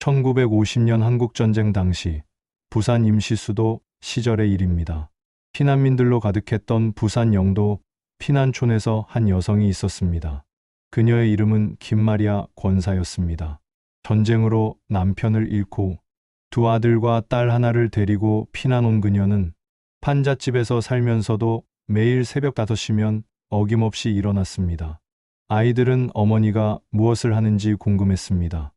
1950년 한국전쟁 당시 부산 임시수도 시절의 일입니다. 피난민들로 가득했던 부산 영도 피난촌에서 한 여성이 있었습니다. 그녀의 이름은 김마리아 권사였습니다. 전쟁으로 남편을 잃고 두 아들과 딸 하나를 데리고 피난 온 그녀는 판잣집에서 살면서도 매일 새벽 5시면 어김없이 일어났습니다. 아이들은 어머니가 무엇을 하는지 궁금했습니다.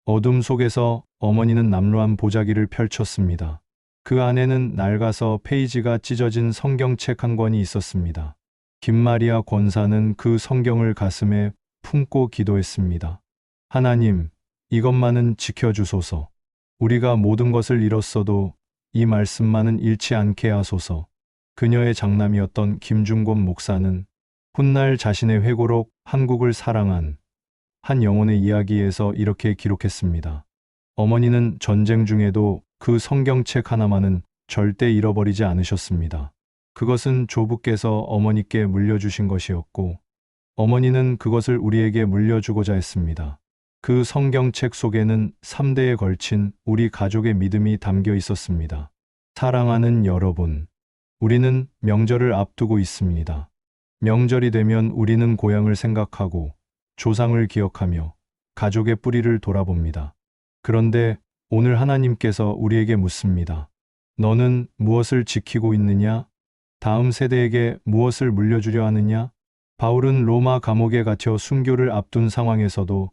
어둠 속에서 어머니는 남루한 보자기를 펼쳤습니다. 그 안에는 낡아서 페이지가 찢어진 성경책 한 권이 있었습니다. 김마리아 권사는 그 성경을 가슴에 품고 기도했습니다. 하나님, 이것만은 지켜주소서. 우리가 모든 것을 잃었어도 이 말씀만은 잃지 않게 하소서. 그녀의 장남이었던 김중곤 목사는 훗날 자신의 회고록 한국을 사랑한 한 영혼의 이야기에서 이렇게 기록했습니다. 어머니는 전쟁 중에도 그 성경책 하나만은 절대 잃어버리지 않으셨습니다. 그것은 조부께서 어머니께 물려주신 것이었고, 어머니는 그것을 우리에게 물려주고자 했습니다. 그 성경책 속에는 3대에 걸친 우리 가족의 믿음이 담겨 있었습니다. 사랑하는 여러분, 우리는 명절을 앞두고 있습니다. 명절이 되면 우리는 고향을 생각하고 조상을 기억하며 가족의 뿌리를 돌아봅니다. 그런데 오늘 하나님께서 우리에게 묻습니다. 너는 무엇을 지키고 있느냐? 다음 세대에게 무엇을 물려주려 하느냐? 바울은 로마 감옥에 갇혀 순교를 앞둔 상황에서도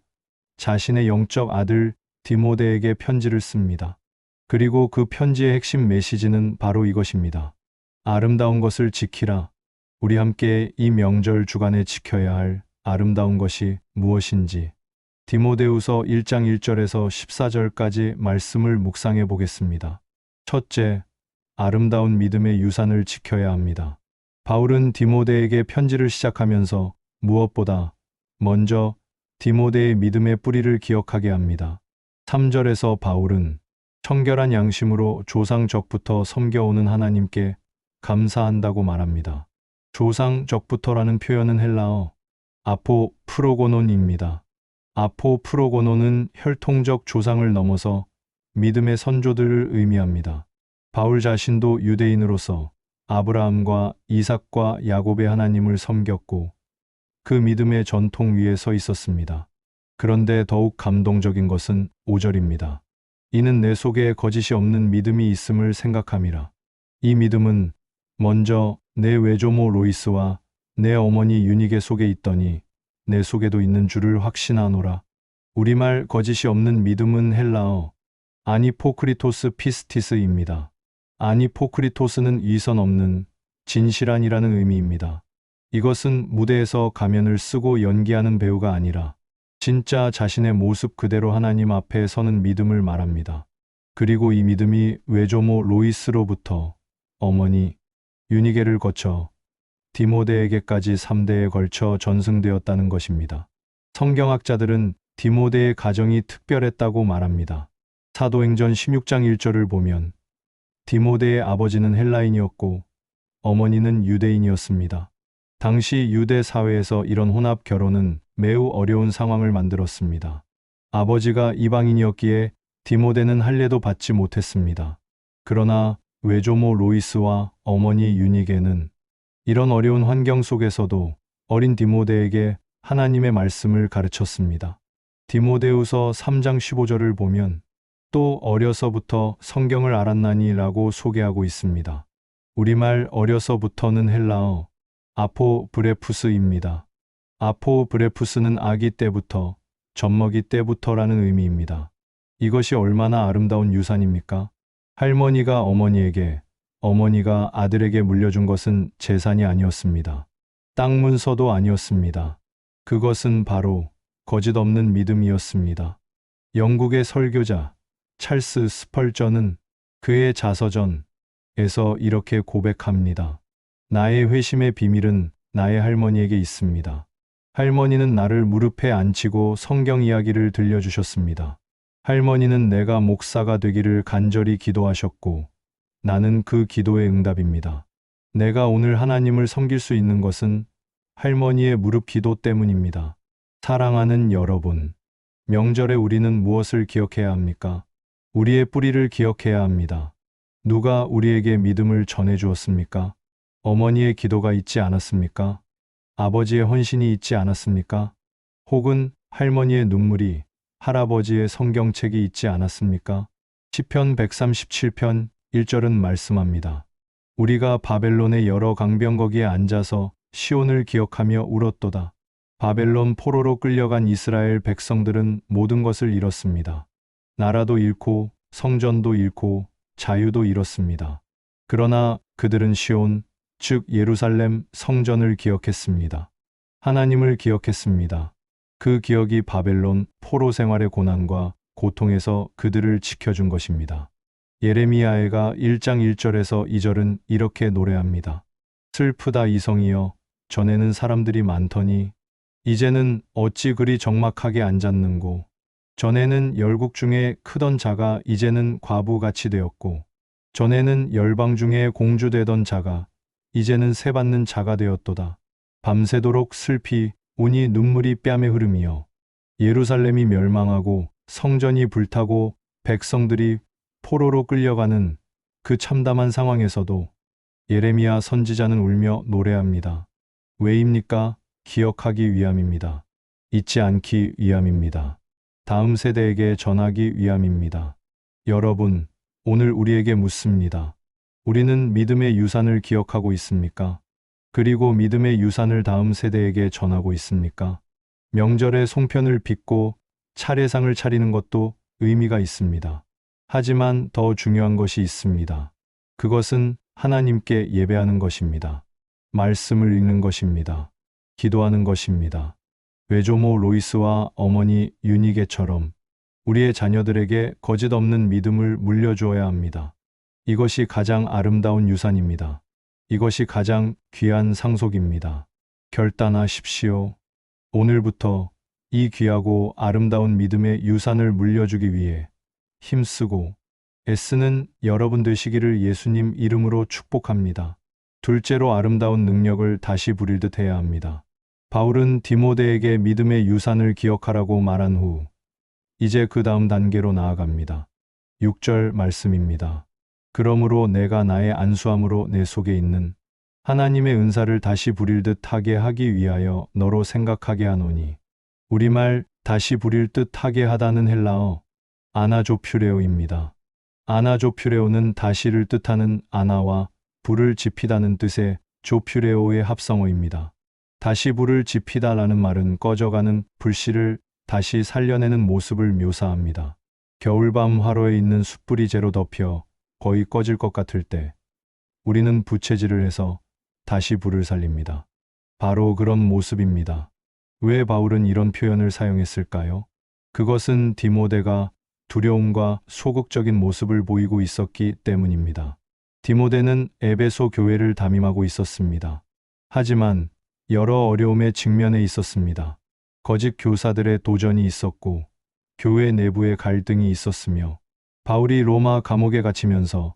자신의 영적 아들 디모데에게 편지를 씁니다. 그리고 그 편지의 핵심 메시지는 바로 이것입니다. 아름다운 것을 지키라. 우리 함께 이 명절 주간에 지켜야 할 아름다운 것이 무엇인지 디모데후서 1장 1절에서 14절까지 말씀을 묵상해 보겠습니다. 첫째, 아름다운 믿음의 유산을 지켜야 합니다. 바울은 디모데에게 편지를 시작하면서 무엇보다 먼저 디모데의 믿음의 뿌리를 기억하게 합니다. 3절에서 바울은 청결한 양심으로 조상적부터 섬겨오는 하나님께 감사한다고 말합니다. 조상적부터라는 표현은 헬라어 아포프로고논입니다. 아포프로고논은 혈통적 조상을 넘어서 믿음의 선조들을 의미합니다. 바울 자신도 유대인으로서 아브라함과 이삭과 야곱의 하나님을 섬겼고 그 믿음의 전통 위에 서 있었습니다. 그런데 더욱 감동적인 것은 5절입니다. 이는 내 속에 거짓이 없는 믿음이 있음을 생각함이라. 이 믿음은 먼저 내 외조모 로이스와 내 어머니 유니게 속에 있더니 내 속에도 있는 줄을 확신하노라. 우리말 거짓이 없는 믿음은 헬라어 아니포크리토스 피스티스입니다. 아니포크리토스는 위선 없는 진실한이라는 의미입니다. 이것은 무대에서 가면을 쓰고 연기하는 배우가 아니라 진짜 자신의 모습 그대로 하나님 앞에 서는 믿음을 말합니다. 그리고 이 믿음이 외조모 로이스로부터 어머니 유니게를 거쳐 디모데에게까지 3대에 걸쳐 전승되었다는 것입니다. 성경학자들은 디모데의 가정이 특별했다고 말합니다. 사도행전 16장 1절을 보면 디모데의 아버지는 헬라인이었고 어머니는 유대인이었습니다. 당시 유대 사회에서 이런 혼합 결혼은 매우 어려운 상황을 만들었습니다. 아버지가 이방인이었기에 디모데는 할례도 받지 못했습니다. 그러나 외조모 로이스와 어머니 유니게는 이런 어려운 환경 속에서도 어린 디모데에게 하나님의 말씀을 가르쳤습니다. 디모데후서 3장 15절을 보면 또 어려서부터 성경을 알았나니 라고 소개하고 있습니다. 우리말 어려서부터는 헬라어 아포브레푸스입니다. 아포브레푸스는 아기 때부터, 젖먹이 때부터라는 의미입니다. 이것이 얼마나 아름다운 유산입니까? 할머니가 어머니에게, 어머니가 아들에게 물려준 것은 재산이 아니었습니다. 땅 문서도 아니었습니다. 그것은 바로 거짓 없는 믿음이었습니다. 영국의 설교자 찰스 스펄전은 그의 자서전에서 이렇게 고백합니다. 나의 회심의 비밀은 나의 할머니에게 있습니다. 할머니는 나를 무릎에 앉히고 성경 이야기를 들려주셨습니다. 할머니는 내가 목사가 되기를 간절히 기도하셨고 나는 그 기도의 응답입니다. 내가 오늘 하나님을 섬길 수 있는 것은 할머니의 무릎 기도 때문입니다. 사랑하는 여러분, 명절에 우리는 무엇을 기억해야 합니까? 우리의 뿌리를 기억해야 합니다. 누가 우리에게 믿음을 전해 주었습니까? 어머니의 기도가 있지 않았습니까? 아버지의 헌신이 있지 않았습니까? 혹은 할머니의 눈물이, 할아버지의 성경책이 있지 않았습니까? 시편 137편 1절은 말씀합니다. 우리가 바벨론의 여러 강변거기에 앉아서 시온을 기억하며 울었도다. 바벨론 포로로 끌려간 이스라엘 백성들은 모든 것을 잃었습니다. 나라도 잃고 성전도 잃고 자유도 잃었습니다. 그러나 그들은 시온, 즉 예루살렘 성전을 기억했습니다. 하나님을 기억했습니다. 그 기억이 바벨론 포로 생활의 고난과 고통에서 그들을 지켜준 것입니다. 예레미야애가 1장 1절에서 2절은 이렇게 노래합니다. 슬프다 이성이여, 전에는 사람들이 많더니 이제는 어찌 그리 적막하게 앉았는고. 전에는 열국 중에 크던 자가 이제는 과부같이 되었고, 전에는 열방 중에 공주되던 자가 이제는 세받는 자가 되었도다. 밤새도록 슬피 우니 눈물이 뺨에 흐름이여. 예루살렘이 멸망하고 성전이 불타고 백성들이 포로로 끌려가는 그 참담한 상황에서도 예레미야 선지자는 울며 노래합니다. 왜입니까? 기억하기 위함입니다. 잊지 않기 위함입니다. 다음 세대에게 전하기 위함입니다. 여러분, 오늘 우리에게 묻습니다. 우리는 믿음의 유산을 기억하고 있습니까? 그리고 믿음의 유산을 다음 세대에게 전하고 있습니까? 명절에 송편을 빚고 차례상을 차리는 것도 의미가 있습니다. 하지만 더 중요한 것이 있습니다. 그것은 하나님께 예배하는 것입니다. 말씀을 읽는 것입니다. 기도하는 것입니다. 외조모 로이스와 어머니 유니게처럼 우리의 자녀들에게 거짓 없는 믿음을 물려주어야 합니다. 이것이 가장 아름다운 유산입니다. 이것이 가장 귀한 상속입니다. 결단하십시오. 오늘부터 이 귀하고 아름다운 믿음의 유산을 물려주기 위해 힘쓰고 애쓰는 여러분 되시기를 예수님 이름으로 축복합니다. 둘째로 아름다운 능력을 다시 부릴 듯 해야 합니다. 바울은 디모데에게 믿음의 유산을 기억하라고 말한 후 이제 그 다음 단계로 나아갑니다. 6절 말씀입니다. 그러므로 내가 나의 안수함으로 내 속에 있는 하나님의 은사를 다시 부릴 듯 하게 하기 위하여 너로 생각하게 하노니. 우리말 다시 부릴 듯 하게 하다는 헬라어 아나조퓨레오입니다. 아나조퓨레오는 다시를 뜻하는 아나와 불을 지피다는 뜻의 조퓨레오의 합성어입니다. 다시 불을 지피다라는 말은 꺼져가는 불씨를 다시 살려내는 모습을 묘사합니다. 겨울밤 화로에 있는 숯불이 재로 덮여 거의 꺼질 것 같을 때 우리는 부채질을 해서 다시 불을 살립니다. 바로 그런 모습입니다. 왜 바울은 이런 표현을 사용했을까요? 그것은 디모데가 두려움과 소극적인 모습을 보이고 있었기 때문입니다. 디모데는 에베소 교회를 담임하고 있었습니다. 하지만 여러 어려움에 직면해 있었습니다. 거짓 교사들의 도전이 있었고 교회 내부의 갈등이 있었으며 바울이 로마 감옥에 갇히면서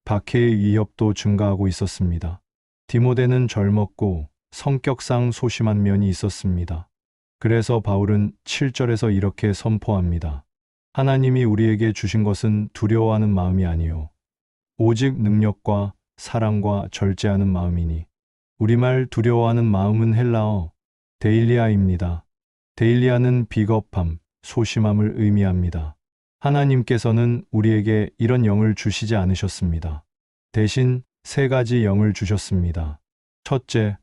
박해의 위협도 증가하고 있었습니다. 디모데는 젊었고 성격상 소심한 면이 있었습니다. 그래서 바울은 7절에서 이렇게 선포합니다. 하나님이 우리에게 주신 것은 두려워하는 마음이 아니요 오직 능력과 사랑과 절제하는 마음이니. 우리말 두려워하는 마음은 헬라어 데일리아입니다. 데일리아는 비겁함, 소심함을 의미합니다. 하나님께서는 우리에게 이런 영을 주시지 않으셨습니다. 대신 세 가지 영을 주셨습니다. 첫째,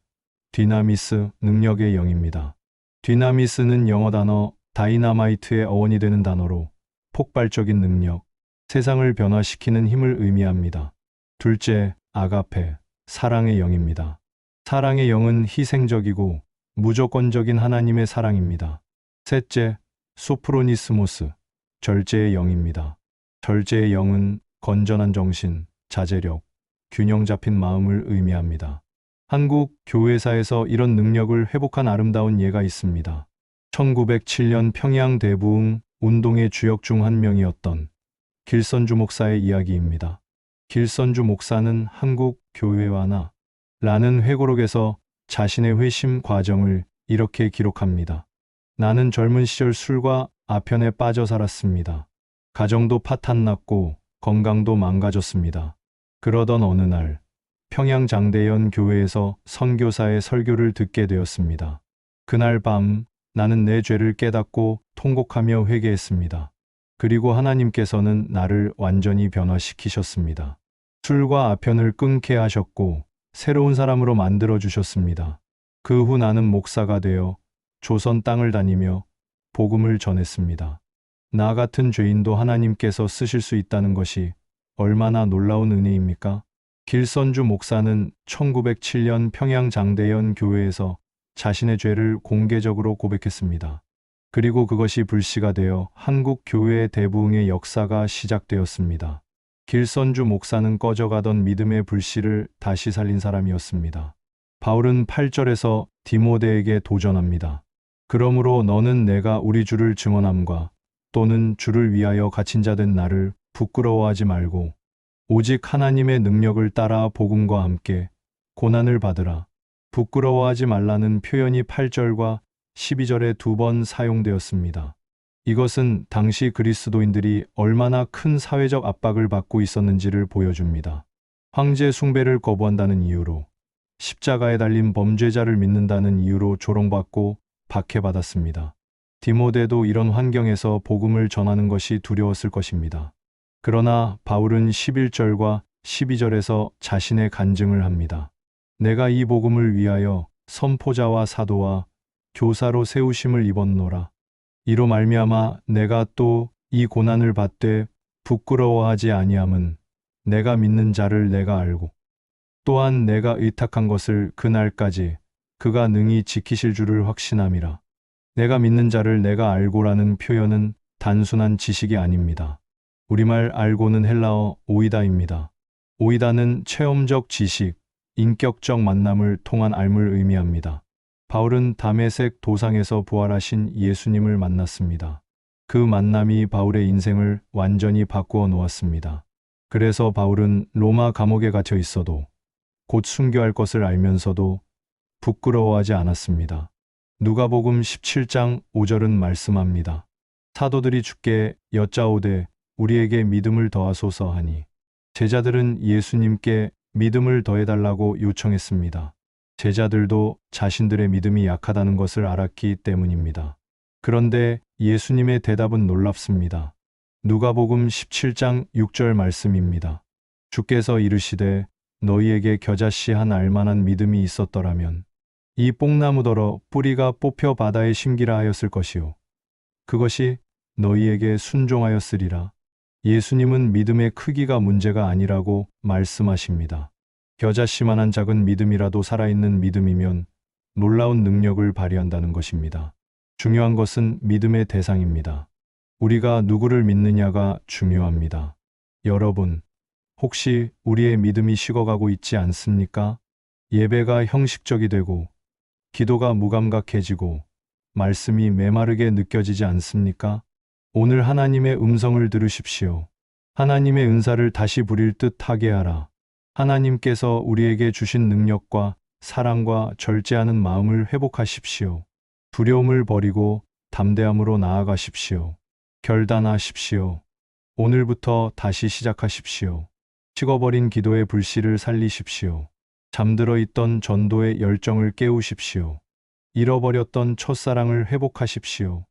디나미스, 능력의 영입니다. 디나미스는 영어 단어 다이나마이트의 어원이 되는 단어로 폭발적인 능력, 세상을 변화시키는 힘을 의미합니다. 둘째, 아가페, 사랑의 영입니다. 사랑의 영은 희생적이고 무조건적인 하나님의 사랑입니다. 셋째, 소프로니스모스, 절제의 영입니다. 절제의 영은 건전한 정신, 자제력, 균형 잡힌 마음을 의미합니다. 한국 교회사에서 이런 능력을 회복한 아름다운 예가 있습니다. 1907년 평양 대부흥 운동의 주역 중 한 명이었던 길선주 목사의 이야기입니다. 길선주 목사는 한국 교회와나 라는 회고록에서 자신의 회심 과정을 이렇게 기록합니다. 나는 젊은 시절 술과 아편에 빠져 살았습니다. 가정도 파탄났고 건강도 망가졌습니다. 그러던 어느 날 평양 장대연 교회에서 선교사의 설교를 듣게 되었습니다. 그날 밤 나는 내 죄를 깨닫고 통곡하며 회개했습니다. 그리고 하나님께서는 나를 완전히 변화시키셨습니다. 술과 아편을 끊게 하셨고 새로운 사람으로 만들어 주셨습니다. 그 후 나는 목사가 되어 조선 땅을 다니며 복음을 전했습니다. 나 같은 죄인도 하나님께서 쓰실 수 있다는 것이 얼마나 놀라운 은혜입니까? 길선주 목사는 1907년 평양 장대연 교회에서 자신의 죄를 공개적으로 고백했습니다. 그리고 그것이 불씨가 되어 한국 교회의 대부흥의 역사가 시작되었습니다. 길선주 목사는 꺼져가던 믿음의 불씨를 다시 살린 사람이었습니다. 바울은 8절에서 디모데에게 도전합니다. 그러므로 너는 내가 우리 주를 증언함과 또는 주를 위하여 갇힌 자 된 나를 부끄러워하지 말고 오직 하나님의 능력을 따라 복음과 함께 고난을 받으라. 부끄러워하지 말라는 표현이 8절과 12절에 2번 사용되었습니다. 이것은 당시 그리스도인들이 얼마나 큰 사회적 압박을 받고 있었는지를 보여줍니다. 황제 숭배를 거부한다는 이유로, 십자가에 달린 범죄자를 믿는다는 이유로 조롱받고 박해받았습니다. 디모데도 이런 환경에서 복음을 전하는 것이 두려웠을 것입니다. 그러나 바울은 11절과 12절에서 자신의 간증을 합니다. 내가 이 복음을 위하여 선포자와 사도와 교사로 세우심을 입었노라. 이로 말미암아 내가 또 이 고난을 받되 부끄러워하지 아니함은 내가 믿는 자를 내가 알고 또한 내가 의탁한 것을 그날까지 그가 능히 지키실 줄을 확신함이라. 내가 믿는 자를 내가 알고라는 표현은 단순한 지식이 아닙니다. 우리말 알고는 헬라어 오이다입니다. 오이다는 체험적 지식, 인격적 만남을 통한 알을 의미합니다. 바울은 다메섹 도상에서 부활하신 예수님을 만났습니다. 그 만남이 바울의 인생을 완전히 바꾸어 놓았습니다. 그래서 바울은 로마 감옥에 갇혀 있어도 곧 순교할 것을 알면서도 부끄러워하지 않았습니다. 누가복음 17장 5절은 말씀합니다. 사도들이 주께 여짜오되 우리에게 믿음을 더하소서 하니 제자들은 예수님께 믿음을 더해달라고 요청했습니다. 제자들도 자신들의 믿음이 약하다는 것을 알았기 때문입니다. 그런데 예수님의 대답은 놀랍습니다. 누가복음 17장 6절 말씀입니다. 주께서 이르시되 너희에게 겨자씨 한 알만한 믿음이 있었더라면 이 뽕나무더러 뿌리가 뽑혀 바다에 심기라 하였을 것이요 그것이 너희에게 순종하였으리라. 예수님은 믿음의 크기가 문제가 아니라고 말씀하십니다. 겨자씨만한 작은 믿음이라도 살아있는 믿음이면 놀라운 능력을 발휘한다는 것입니다. 중요한 것은 믿음의 대상입니다. 우리가 누구를 믿느냐가 중요합니다. 여러분, 혹시 우리의 믿음이 식어가고 있지 않습니까? 예배가 형식적이 되고 기도가 무감각해지고 말씀이 메마르게 느껴지지 않습니까? 오늘 하나님의 음성을 들으십시오. 하나님의 은사를 다시 부릴 듯 하게 하라. 하나님께서 우리에게 주신 능력과 사랑과 절제하는 마음을 회복하십시오. 두려움을 버리고 담대함으로 나아가십시오. 결단하십시오. 오늘부터 다시 시작하십시오. 식어버린 기도의 불씨를 살리십시오. 잠들어 있던 전도의 열정을 깨우십시오. 잃어버렸던 첫사랑을 회복하십시오.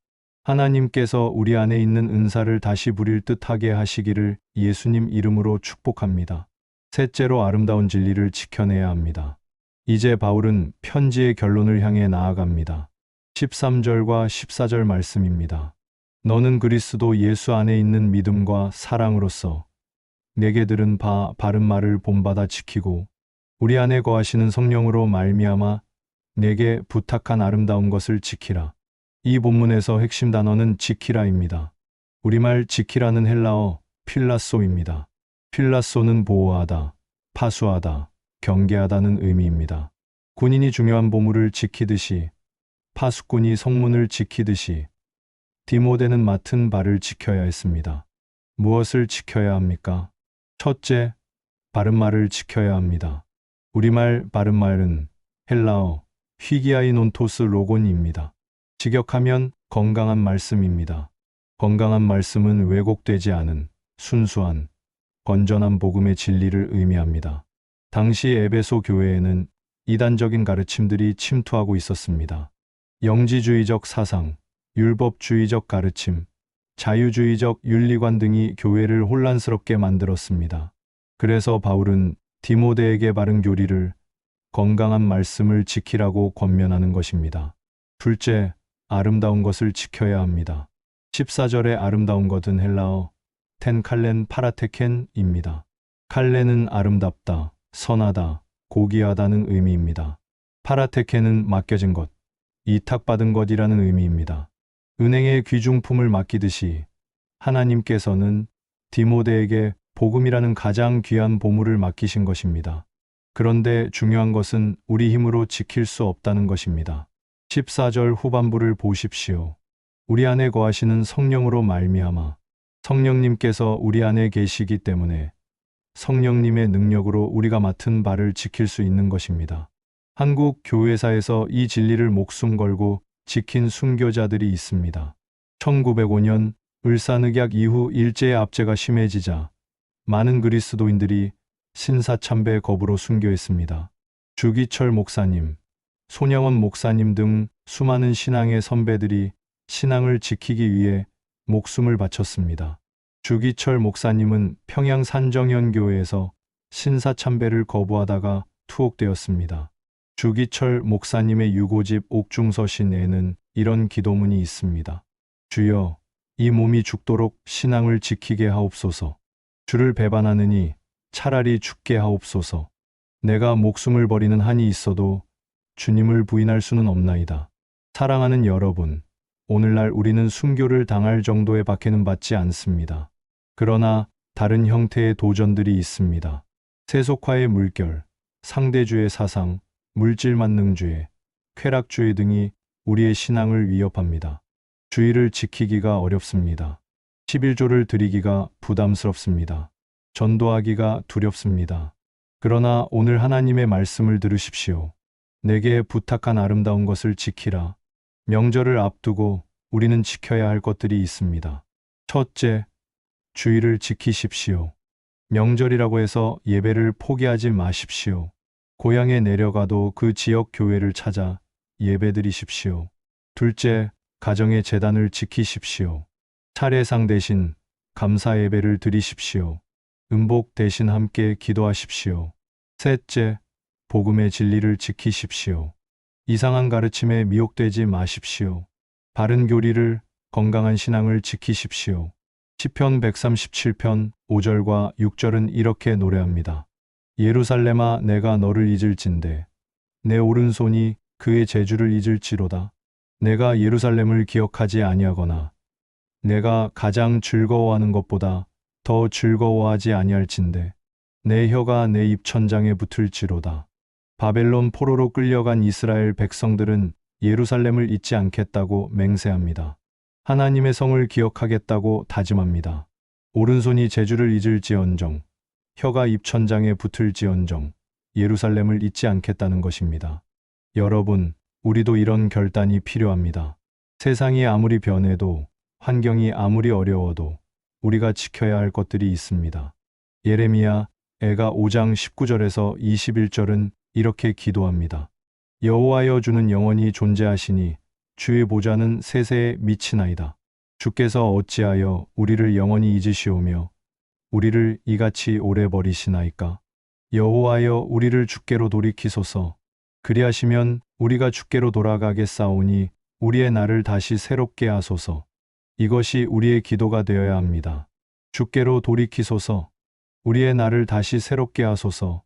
하나님께서 우리 안에 있는 은사를 다시 부릴 듯하게 하시기를 예수님 이름으로 축복합니다. 셋째로 아름다운 진리를 지켜내야 합니다. 이제 바울은 편지의 결론을 향해 나아갑니다. 13절과 14절 말씀입니다. 너는 그리스도 예수 안에 있는 믿음과 사랑으로서 내게 들은 바른 말을 본받아 지키고 우리 안에 거하시는 성령으로 말미암아 내게 부탁한 아름다운 것을 지키라. 이 본문에서 핵심 단어는 지키라입니다. 우리말 지키라는 헬라어 필라소입니다. 필라소는 보호하다, 파수하다, 경계하다는 의미입니다. 군인이 중요한 보물을 지키듯이 파수꾼이 성문을 지키듯이 디모데는 맡은 바를 지켜야 했습니다. 무엇을 지켜야 합니까? 첫째, 바른 말을 지켜야 합니다. 우리말 바른 말은 헬라어 휘기아이논토스 로곤입니다. 직역하면 건강한 말씀입니다. 건강한 말씀은 왜곡되지 않은 순수한 건전한 복음의 진리를 의미합니다. 당시 에베소 교회에는 이단적인 가르침들이 침투하고 있었습니다. 영지주의적 사상, 율법주의적 가르침, 자유주의적 윤리관 등이 교회를 혼란스럽게 만들었습니다. 그래서 바울은 디모데에게 바른 교리를, 건강한 말씀을 지키라고 권면하는 것입니다. 둘째, 아름다운 것을 지켜야 합니다. 14절의 아름다운 것은 헬라어 텐 칼렌 파라테켄입니다. 칼렌은 아름답다, 선하다, 고귀하다는 의미입니다. 파라테켄은 맡겨진 것, 이탁받은 것이라는 의미입니다. 은행에 귀중품을 맡기듯이 하나님께서는 디모데에게 복음이라는 가장 귀한 보물을 맡기신 것입니다. 그런데 중요한 것은 우리 힘으로 지킬 수 없다는 것입니다. 14절 후반부를 보십시오. 우리 안에 거하시는 성령으로 말미암아, 성령님께서 우리 안에 계시기 때문에 성령님의 능력으로 우리가 맡은 바를 지킬 수 있는 것입니다. 한국 교회사에서 이 진리를 목숨 걸고 지킨 순교자들이 있습니다. 1905년 을사늑약 이후 일제의 압제가 심해지자 많은 그리스도인들이 신사참배 거부로 순교했습니다. 주기철 목사님, 손양원 목사님 등 수많은 신앙의 선배들이 신앙을 지키기 위해 목숨을 바쳤습니다. 주기철 목사님은 평양 산정현교회에서 신사참배를 거부하다가 투옥되었습니다. 주기철 목사님의 유고집 옥중서신에는 이런 기도문이 있습니다. 주여, 이 몸이 죽도록 신앙을 지키게 하옵소서. 주를 배반하느니 차라리 죽게 하옵소서. 내가 목숨을 버리는 한이 있어도 주님을 부인할 수는 없나이다. 사랑하는 여러분, 오늘날 우리는 순교를 당할 정도의 박해는 받지 않습니다. 그러나 다른 형태의 도전들이 있습니다. 세속화의 물결, 상대주의 사상, 물질 만능주의, 쾌락주의 등이 우리의 신앙을 위협합니다. 주의를 지키기가 어렵습니다. 11조를 드리기가 부담스럽습니다. 전도하기가 두렵습니다. 그러나 오늘 하나님의 말씀을 들으십시오. 내게 부탁한 아름다운 것을 지키라. 명절을 앞두고 우리는 지켜야 할 것들이 있습니다. 첫째, 주의를 지키십시오. 명절이라고 해서 예배를 포기하지 마십시오. 고향에 내려가도 그 지역 교회를 찾아 예배드리십시오. 둘째, 가정의 재단을 지키십시오. 차례상 대신 감사 예배를 드리십시오. 음복 대신 함께 기도하십시오. 셋째, 복음의 진리를 지키십시오. 이상한 가르침에 미혹되지 마십시오. 바른 교리를, 건강한 신앙을 지키십시오. 시편 137편 5절과 6절은 이렇게 노래합니다. 예루살렘아, 내가 너를 잊을진대 내 오른손이 그의 재주를 잊을지로다. 내가 예루살렘을 기억하지 아니하거나 내가 가장 즐거워하는 것보다 더 즐거워하지 아니할진대 내 혀가 내 입천장에 붙을지로다. 바벨론 포로로 끌려간 이스라엘 백성들은 예루살렘을 잊지 않겠다고 맹세합니다. 하나님의 성을 기억하겠다고 다짐합니다. 오른손이 재주를 잊을지언정, 혀가 입천장에 붙을지언정 예루살렘을 잊지 않겠다는 것입니다. 여러분, 우리도 이런 결단이 필요합니다. 세상이 아무리 변해도, 환경이 아무리 어려워도 우리가 지켜야 할 것들이 있습니다. 예레미야 애가 5장 19절에서 21절은 이렇게 기도합니다. 여호와여, 주는 영원히 존재하시니 주의 보좌는 세세에 미치나이다. 주께서 어찌하여 우리를 영원히 잊으시오며 우리를 이같이 오래 버리시나이까? 여호와여, 우리를 주께로 돌이키소서. 그리하시면 우리가 주께로 돌아가겠사오니 우리의 날을 다시 새롭게 하소서. 이것이 우리의 기도가 되어야 합니다. 주께로 돌이키소서. 우리의 날을 다시 새롭게 하소서.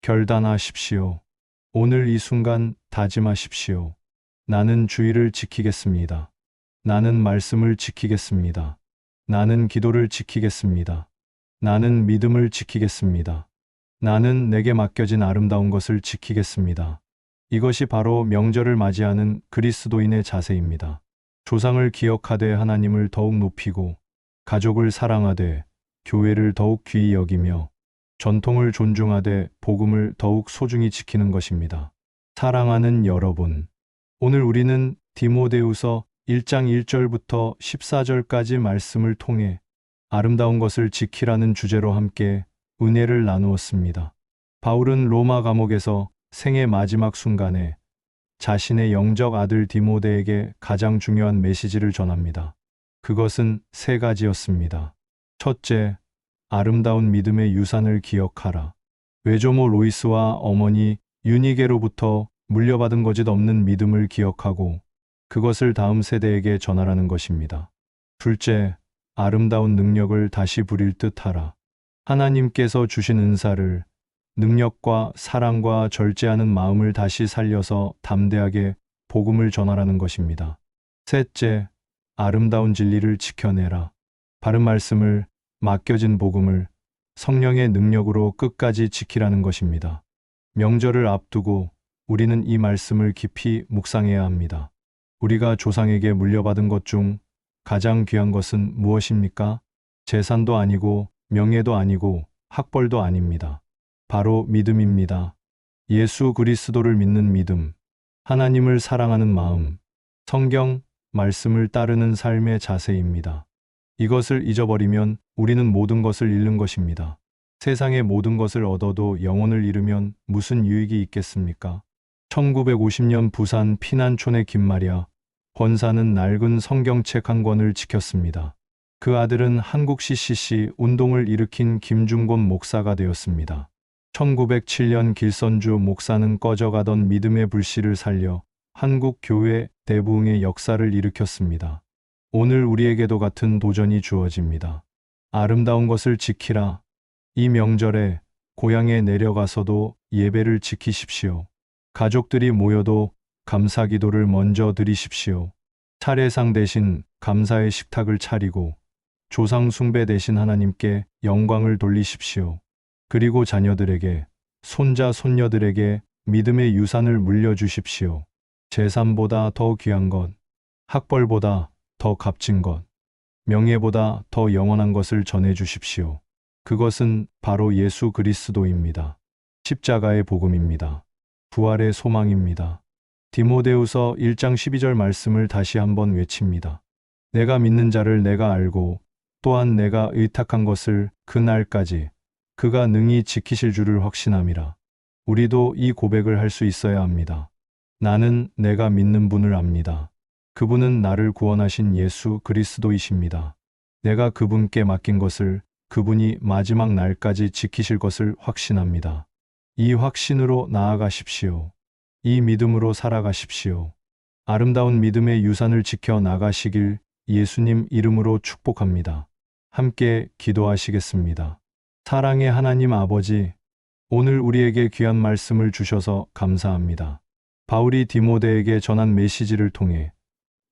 결단하십시오. 오늘 이 순간 다짐하십시오. 나는 주의를 지키겠습니다. 나는 말씀을 지키겠습니다. 나는 기도를 지키겠습니다. 나는 믿음을 지키겠습니다. 나는 내게 맡겨진 아름다운 것을 지키겠습니다. 이것이 바로 명절을 맞이하는 그리스도인의 자세입니다. 조상을 기억하되 하나님을 더욱 높이고 가족을 사랑하되 교회를 더욱 귀히 여기며 전통을 존중하되 복음을 더욱 소중히 지키는 것입니다. 사랑하는 여러분, 오늘 우리는 디모데후서 1장 1절부터 14절까지 말씀을 통해 아름다운 것을 지키라는 주제로 함께 은혜를 나누었습니다. 바울은 로마 감옥에서 생의 마지막 순간에 자신의 영적 아들 디모데에게 가장 중요한 메시지를 전합니다. 그것은 세 가지였습니다. 첫째, 아름다운 믿음의 유산을 기억하라. 외조모 로이스와 어머니 유니게로부터 물려받은 거짓 없는 믿음을 기억하고 그것을 다음 세대에게 전하라는 것입니다. 둘째, 아름다운 능력을 다시 부릴 듯 하라. 하나님께서 주신 은사를, 능력과 사랑과 절제하는 마음을 다시 살려서 담대하게 복음을 전하라는 것입니다. 셋째, 아름다운 진리를 지켜내라. 바른 말씀을, 맡겨진 복음을 성령의 능력으로 끝까지 지키라는 것입니다. 명절을 앞두고 우리는 이 말씀을 깊이 묵상해야 합니다. 우리가 조상에게 물려받은 것 중 가장 귀한 것은 무엇입니까? 재산도 아니고 명예도 아니고 학벌도 아닙니다. 바로 믿음입니다. 예수 그리스도를 믿는 믿음, 하나님을 사랑하는 마음, 성경 말씀을 따르는 삶의 자세입니다. 이것을 잊어버리면 우리는 모든 것을 잃는 것입니다. 세상의 모든 것을 얻어도 영혼을 잃으면 무슨 유익이 있겠습니까? 1950년 부산 피난촌의 김마리아 권사는 낡은 성경책 한 권을 지켰습니다. 그 아들은 한국 CCC 운동을 일으킨 김중곤 목사가 되었습니다. 1907년 길선주 목사는 꺼져가던 믿음의 불씨를 살려 한국 교회 대부흥의 역사를 일으켰습니다. 오늘 우리에게도 같은 도전이 주어집니다. 아름다운 것을 지키라. 이 명절에 고향에 내려가서도 예배를 지키십시오. 가족들이 모여도 감사 기도를 먼저 드리십시오. 차례상 대신 감사의 식탁을 차리고 조상 숭배 대신 하나님께 영광을 돌리십시오. 그리고 자녀들에게, 손자, 손녀들에게 믿음의 유산을 물려주십시오. 재산보다 더 귀한 것, 학벌보다 더 값진 것, 명예보다 더 영원한 것을 전해주십시오. 그것은 바로 예수 그리스도입니다. 십자가의 복음입니다. 부활의 소망입니다. 디모데후서 1장 12절 말씀을 다시 한번 외칩니다. 내가 믿는 자를 내가 알고 또한 내가 의탁한 것을 그날까지 그가 능히 지키실 줄을 확신함이라. 우리도 이 고백을 할 수 있어야 합니다. 나는 내가 믿는 분을 압니다. 그분은 나를 구원하신 예수 그리스도이십니다. 내가 그분께 맡긴 것을 그분이 마지막 날까지 지키실 것을 확신합니다. 이 확신으로 나아가십시오. 이 믿음으로 살아가십시오. 아름다운 믿음의 유산을 지켜 나가시길 예수님 이름으로 축복합니다. 함께 기도하시겠습니다. 사랑의 하나님 아버지, 오늘 우리에게 귀한 말씀을 주셔서 감사합니다. 바울이 디모데에게 전한 메시지를 통해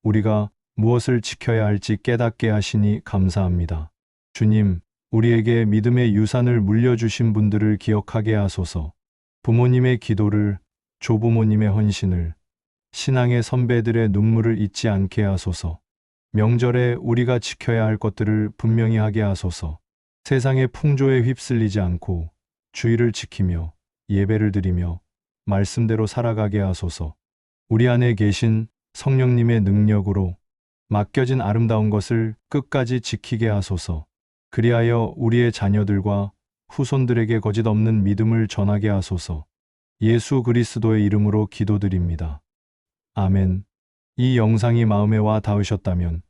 우리가 무엇을 지켜야 할지 깨닫게 하시니 감사합니다. 주님, 우리에게 믿음의 유산을 물려주신 분들을 기억하게 하소서. 부모님의 기도를, 조부모님의 헌신을, 신앙의 선배들의 눈물을 잊지 않게 하소서. 명절에 우리가 지켜야 할 것들을 분명히 하게 하소서. 세상의 풍조에 휩쓸리지 않고 주의를 지키며 예배를 드리며 말씀대로 살아가게 하소서. 우리 안에 계신 성령님의 능력으로 맡겨진 아름다운 것을 끝까지 지키게 하소서. 그리하여 우리의 자녀들과 후손들에게 거짓 없는 믿음을 전하게 하소서. 예수 그리스도의 이름으로 기도드립니다. 아멘. 이 영상이 마음에 와 닿으셨다면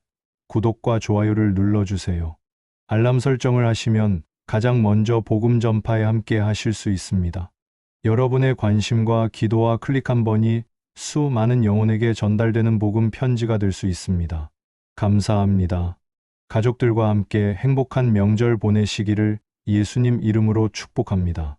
구독과 좋아요를 눌러주세요. 알람 설정을 하시면 가장 먼저 복음 전파에 함께 하실 수 있습니다. 여러분의 관심과 기도와 클릭 한 번이 수많은 영혼에게 전달되는 복음 편지가 될 수 있습니다. 감사합니다. 가족들과 함께 행복한 명절 보내시기를 예수님 이름으로 축복합니다.